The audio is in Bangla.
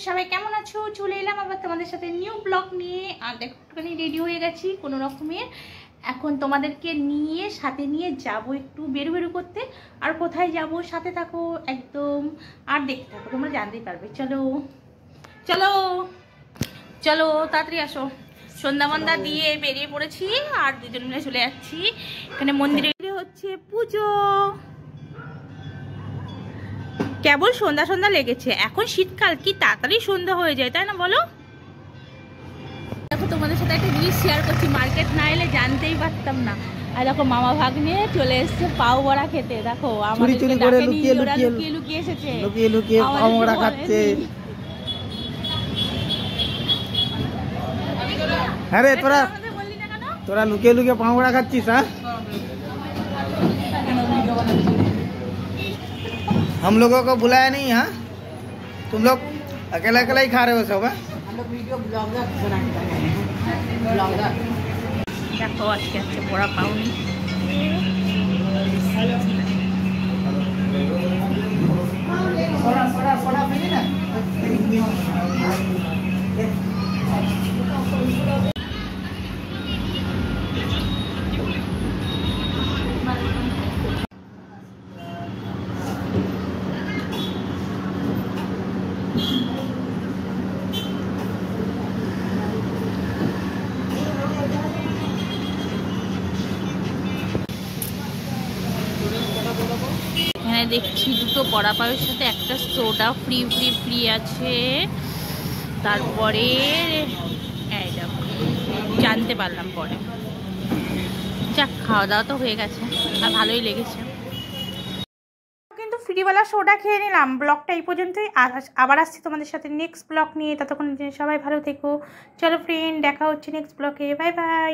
সবাই কেমন আছো? চলে এলাম আবার তোমাদের সাথে নিউ ব্লগ নিয়ে। আর দেখো একটুখানি রেডি হয়ে গেছি কোনো রকমে। এখন তোমাদেরকে নিয়ে সাথে নিয়ে যাব একটু বেরু বেরু করতে। আর কোথায় যাব সাথে থাকো একদম, আর দেখতে থাকো, তোমরা জানতেই পারবে। চলো চলো চলো তাড়াতাড়ি আসো। সন্ধ্যা মন্দা দিয়ে বেরিয়ে পড়েছি আর দুজন মিলে চলে যাচ্ছি। এখানে মন্দিরে হচ্ছে পুজো। কেবল সন্ধ্যা সন্ধ্যা লেগেছে, এখন শীতকাল, কি তাড়াতাড়ি সন্ধ্যা হয়ে যায়, তাই না বলো? দেখো তোমাদের সাথে একটা জিনিস শেয়ার করছি, মার্কেট না এলে জানতেই পারতাম না। আর দেখো মামা ভাগ্নে চলে এসছে পাও বড়া খেতে। দেখো আমাদের লুকিয়ে লুকিয়ে এসেছে, লুকিয়ে লুকিয়ে পাও বড়া খাচ্ছে। আরে তোরা লুকিয়ে লুকিয়ে পাও বড়া খাচ্ছিস? হ্যাঁ, हम लोगों को बुलाया नहीं। हाँ, तुम लोग अकेला अकेला ही खा रहे हो सब? हम लोग वीडियो ब्लॉगर ब्लॉगर। देखो आज के अच्छे बड़ा पाउनी দেখছি দুটো বড়া পাউয়ের সাথে একটা সোডা ফ্রি ফ্রি ফ্রি আছে। তারপরে জানতে পারলাম পরে। যাক, খাওয়া দাওয়া তো হয়ে গেছে আর ভালোই লেগেছে। কিন্তু ফ্রিওয়ালা সোডা খেয়ে নিলাম। ব্লগটা এই পর্যন্তই, আবার আসছি তোমাদের সাথে নেক্সট ব্লগ নিয়ে। ততক্ষণ সবাই ভালো থেকো। চলো ফ্রেন্ড, দেখা হচ্ছে নেক্সট ব্লগে। Bye bye.